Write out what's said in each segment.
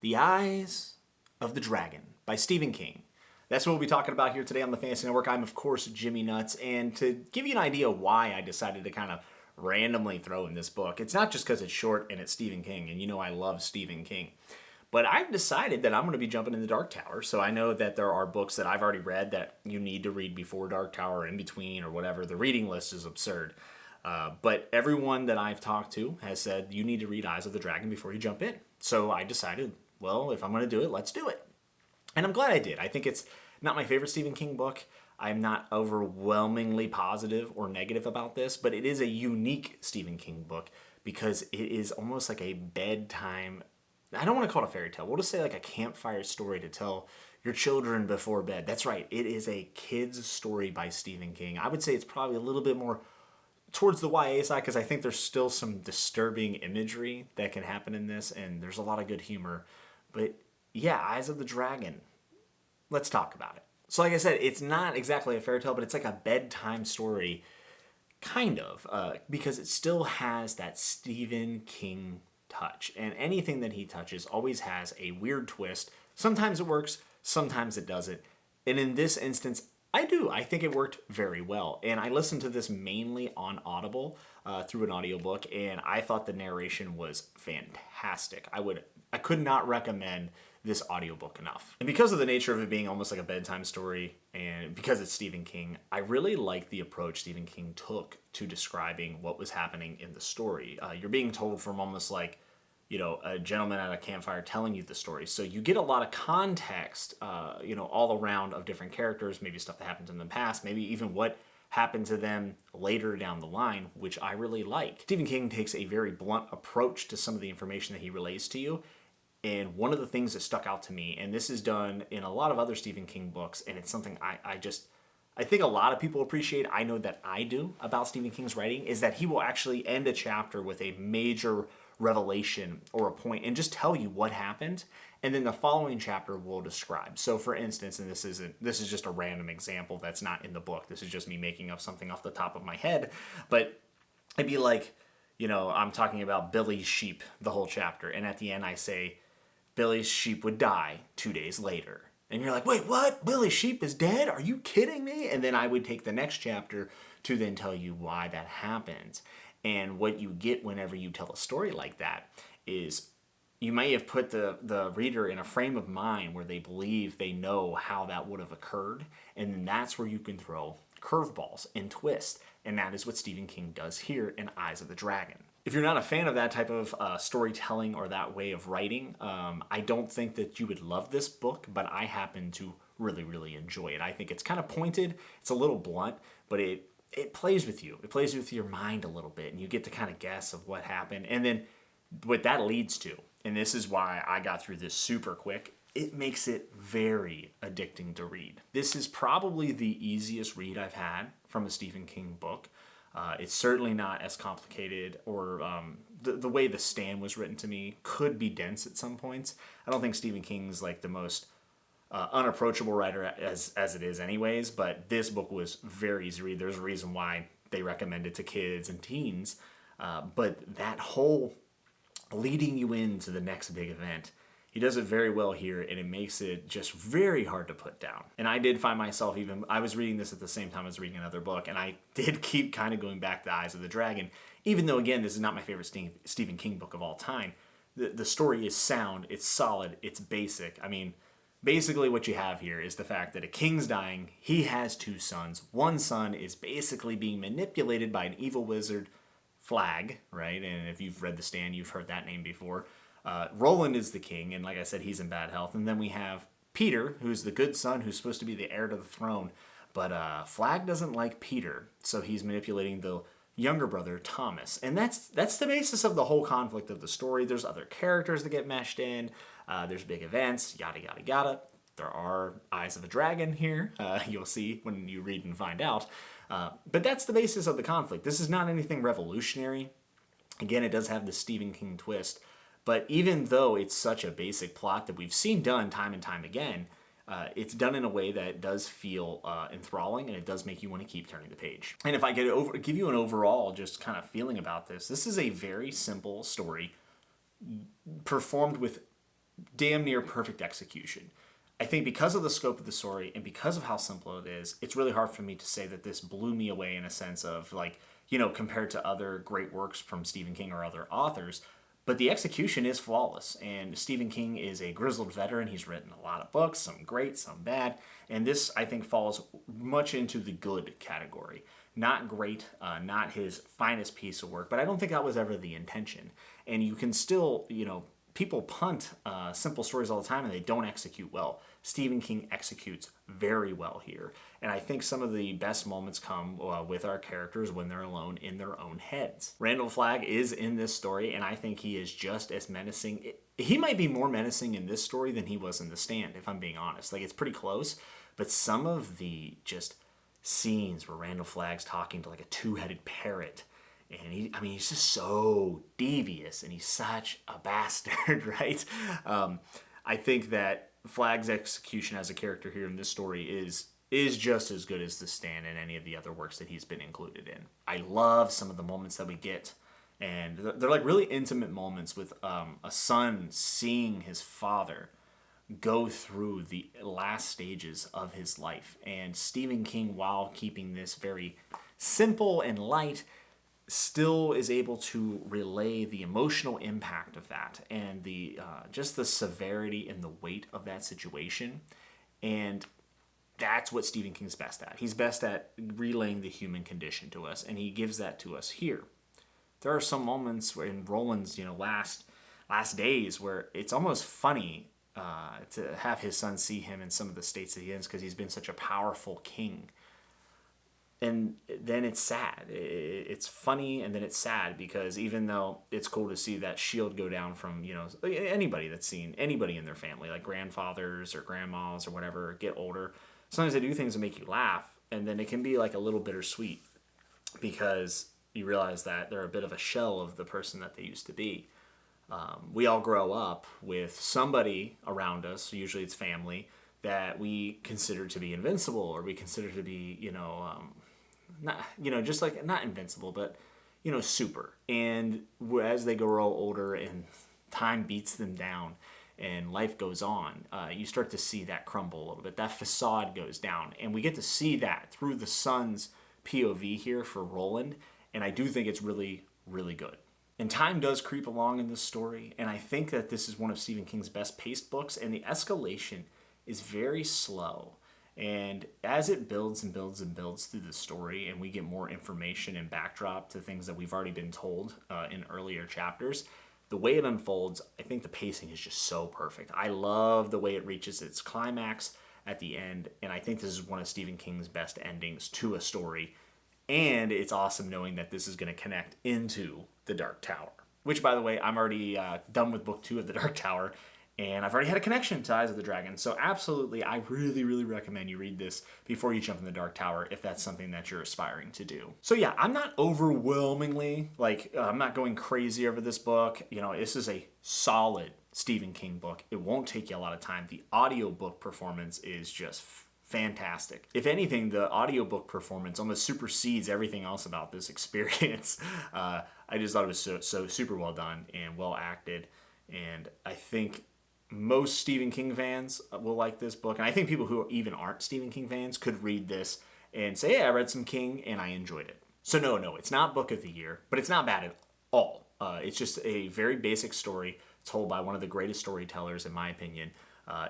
The Eyes of the Dragon by Stephen King. That's what we'll be talking about here today on the Fantasy Network. I'm, of course, Jimmy Nuts, and to give you an idea why I decided to kind of randomly throw in this book, it's not just because it's short and it's Stephen King, and you know I love Stephen King, but I've decided that I'm going to be jumping into Dark Tower, so I know that there are books that I've already read that you need to read before Dark Tower, or in between, or whatever. The reading list is absurd. But everyone that I've talked to has said you need to read Eyes of the Dragon before you jump in. So I decided, well, if I'm going to do it, let's do it. And I'm glad I did. I think it's not my favorite Stephen King book. I'm not overwhelmingly positive or negative about this, but it is a unique Stephen King book because it is almost like a bedtime. I don't want to call it a fairy tale. We'll just say like a campfire story to tell your children before bed. That's right. It is a kid's story by Stephen King. I would say it's probably a little bit more towards the YA side because I think there's still some disturbing imagery that can happen in this, and there's a lot of good humor. But yeah, Eyes of the Dragon. Let's talk about it. So like I said, it's not exactly a fairy tale, but it's like a bedtime story, kind of, because it still has that Stephen King touch. And anything that he touches always has a weird twist. Sometimes it works, sometimes it doesn't. And in this instance, I do. I think it worked very well. And I listened to this mainly on Audible through an audiobook, and I thought the narration was fantastic. I could not recommend this audiobook enough. And because of the nature of it being almost like a bedtime story, and because it's Stephen King, I really like the approach Stephen King took to describing what was happening in the story. You're being told from almost like, you know, a gentleman at a campfire telling you the story. So you get a lot of context, all around of different characters, maybe stuff that happened in the past, maybe even what happened to them later down the line, which I really like. Stephen King takes a very blunt approach to some of the information that he relays to you. And one of the things that stuck out to me, and this is done in a lot of other Stephen King books, and it's something I think a lot of people appreciate, I know that I do, about Stephen King's writing, is that he will actually end a chapter with a major revelation or a point and just tell you what happened, and then the following chapter will describe. So for instance, and this is just a random example that's not in the book, this is just me making up something off the top of my head, but it'd be like, I'm talking about Billy's sheep the whole chapter, and at the end I say, Billy's sheep would die 2 days later. And you're like, wait, what? Billy's sheep is dead? Are you kidding me? And then I would take the next chapter to then tell you why that happened. And what you get whenever you tell a story like that is you may have put the reader in a frame of mind where they believe they know how that would have occurred. And then that's where you can throw curveballs and twists. And that is what Stephen King does here in Eyes of the Dragon. If you're not a fan of that type of storytelling or that way of writing, I don't think that you would love this book, but I happen to really, really enjoy it. I think it's kind of pointed, it's a little blunt, but it plays with you. It plays with your mind a little bit, and you get to kind of guess of what happened. And then what that leads to, and this is why I got through this super quick, it makes it very addicting to read. This is probably the easiest read I've had from a Stephen King book. It's certainly not as complicated, or the way The Stand was written to me could be dense at some points. I don't think Stephen King's like the most unapproachable writer as it is anyways, but this book was very easy to read. There's a reason why they recommend it to kids and teens, but that whole leading you into the next big event, he does it very well here, and it makes it just very hard to put down. And I did find myself I was reading this at the same time I was reading another book, and I did keep kind of going back to Eyes of the Dragon, even though, again, this is not my favorite Stephen King book of all time. The story is sound, it's solid, it's basic. I mean, basically what you have here is the fact that a king's dying, he has two sons. One son is basically being manipulated by an evil wizard, Flag, right? And if you've read The Stand, you've heard that name before. Roland is the king, and like I said, he's in bad health. And then we have Peter, who's the good son, who's supposed to be the heir to the throne. But Flag doesn't like Peter, so he's manipulating the younger brother, Thomas. And that's the basis of the whole conflict of the story. There's other characters that get meshed in. There's big events, yada, yada, yada. There are Eyes of a Dragon here. You'll see when you read and find out. But that's the basis of the conflict. This is not anything revolutionary. Again, it does have the Stephen King twist. But even though it's such a basic plot that we've seen done time and time again, it's done in a way that does feel enthralling, and it does make you want to keep turning the page. And if I could give you an overall just kind of feeling about this, this is a very simple story performed with damn near perfect execution. I think because of the scope of the story and because of how simple it is, it's really hard for me to say that this blew me away in a sense of like, compared to other great works from Stephen King or other authors. But the execution is flawless, and Stephen King is a grizzled veteran. He's written a lot of books, some great, some bad, and this, I think, falls much into the good category. Not great, not his finest piece of work, but I don't think that was ever the intention. And you can still, people punt simple stories all the time and they don't execute well. Stephen King executes very well here. And I think some of the best moments come with our characters when they're alone in their own heads. Randall Flagg is in this story, and I think he is just as menacing. He might be more menacing in this story than he was in The Stand, if I'm being honest. Like, it's pretty close, but some of the just scenes where Randall Flagg's talking to like a two-headed parrot, and he's just so devious, and he's such a bastard, right? I think that Flagg's execution as a character here in this story is just as good as The Stand and any of the other works that he's been included in. I love some of the moments that we get, and they're like really intimate moments with a son seeing his father go through the last stages of his life. And Stephen King, while keeping this very simple and light, still is able to relay the emotional impact of that and the just the severity and the weight of that situation. And that's what Stephen King's best at. He's best at relaying the human condition to us, and he gives that to us here. There are some moments where in Roland's last days where it's almost funny to have his son see him in some of the states that he is, because he's been such a powerful king. And then it's sad. It's funny, and then it's sad, because even though it's cool to see that shield go down from, anybody that's seen anybody in their family, like grandfathers or grandmas or whatever, get older, sometimes they do things that make you laugh, and then it can be like a little bittersweet, because you realize that they're a bit of a shell of the person that they used to be. We all grow up with somebody around us, usually it's family, that we consider to be invincible, or we consider to be, not, just like, not invincible, but, super. And as they grow older and time beats them down and life goes on, you start to see that crumble a little bit. That facade goes down. And we get to see that through the son's POV here for Roland. And I do think it's really, really good. And time does creep along in this story. And I think that this is one of Stephen King's best paced books. And the escalation is very slow. And as it builds and builds and builds through the story, and we get more information and backdrop to things that we've already been told in earlier chapters, the way it unfolds, I think the pacing is just so perfect. I love the way it reaches its climax at the end, and I think this is one of Stephen King's best endings to a story. And it's awesome knowing that this is going to connect into The Dark Tower, which, by the way, I'm already done with book 2 of The Dark Tower, and I've already had a connection to Eyes of the Dragon. So absolutely, I really, really recommend you read this before you jump in The Dark Tower, if that's something that you're aspiring to do. So yeah, I'm not overwhelmingly, I'm not going crazy over this book. This is a solid Stephen King book. It won't take you a lot of time. The audiobook performance is just fantastic. If anything, the audiobook performance almost supersedes everything else about this experience. I just thought it was so super well done and well acted. And I think most Stephen King fans will like this book. And I think people who even aren't Stephen King fans could read this and say, hey, I read some King and I enjoyed it. So no, it's not book of the year, but it's not bad at all. It's just a very basic story told by one of the greatest storytellers, in my opinion,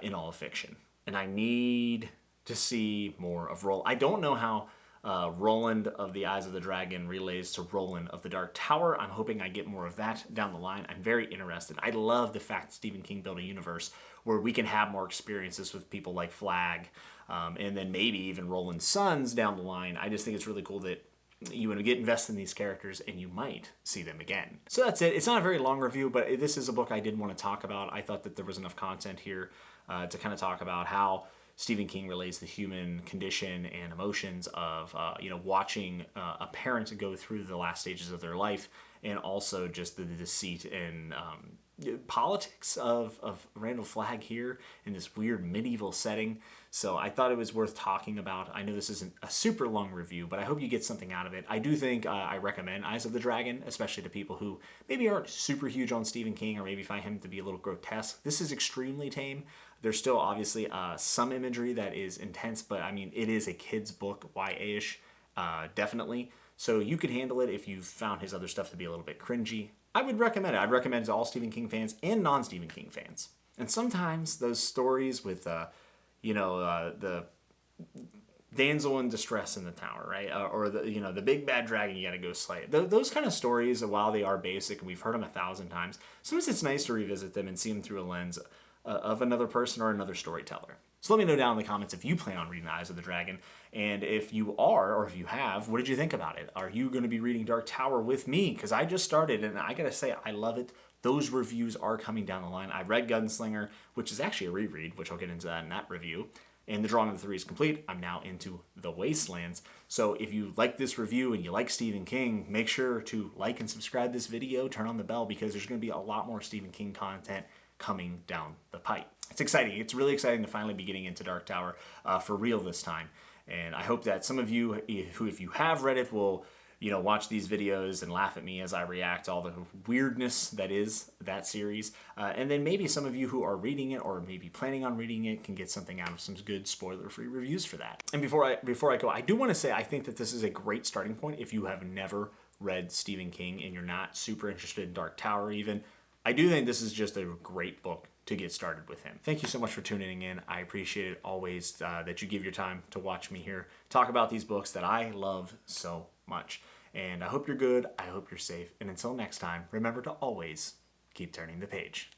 in all of fiction. And I need to see more of Roland. I don't know how Roland of the Eyes of the Dragon relays to Roland of the Dark Tower. I'm hoping I get more of that down the line. I'm very interested. I love the fact that Stephen King built a universe where we can have more experiences with people like Flagg, and then maybe even Roland's sons down the line. I just think it's really cool that you get invested in these characters and you might see them again. So that's it. It's not a very long review, but this is a book I did want to talk about. I thought that there was enough content here to kind of talk about how Stephen King relates the human condition and emotions of, watching a parent go through the last stages of their life and also just the deceit and politics of Randall Flagg here in this weird medieval setting. So I thought it was worth talking about. I know this isn't a super long review, but I hope you get something out of it. I do think I recommend Eyes of the Dragon, especially to people who maybe aren't super huge on Stephen King or maybe find him to be a little grotesque. This is extremely tame. There's still obviously some imagery that is intense, but I mean, it is a kid's book, YA-ish, definitely. So you could handle it if you found his other stuff to be a little bit cringy. I would recommend it. I'd recommend it to all Stephen King fans and non-Stephen King fans. And sometimes those stories with, the damsel in distress in the tower, right? Or the big bad dragon you got to go slay. Those kind of stories, while they are basic and we've heard them 1,000 times, sometimes it's nice to revisit them and see them through a lens of another person or another storyteller. So let me know down in the comments if you plan on reading Eyes of the Dragon, and if you are, or if you have, what did you think about it? Are you going to be reading Dark Tower with me? Because I just started, and I gotta say, I love it. Those reviews are coming down the line. I read Gunslinger, which is actually a reread, which I'll get into that in that review. And The Drawing of the Three is complete. I'm now into The Wastelands. So if you like this review and you like Stephen King, make sure to like and subscribe this video, turn on the bell, because there's going to be a lot more Stephen King content coming down the pipe. It's exciting. It's really exciting to finally be getting into Dark Tower for real this time. And I hope that some of you who, if you have read it, will watch these videos and laugh at me as I react to all the weirdness that is that series. And then maybe some of you who are reading it or maybe planning on reading it can get something out of some good spoiler-free reviews for that. And before I go, I do want to say I think that this is a great starting point if you have never read Stephen King and you're not super interested in Dark Tower even. I do think this is just a great book to get started with him. Thank you so much for tuning in. I appreciate it always that you give your time to watch me here talk about these books that I love so much. And I hope you're good. I hope you're safe. And until next time, remember to always keep turning the page.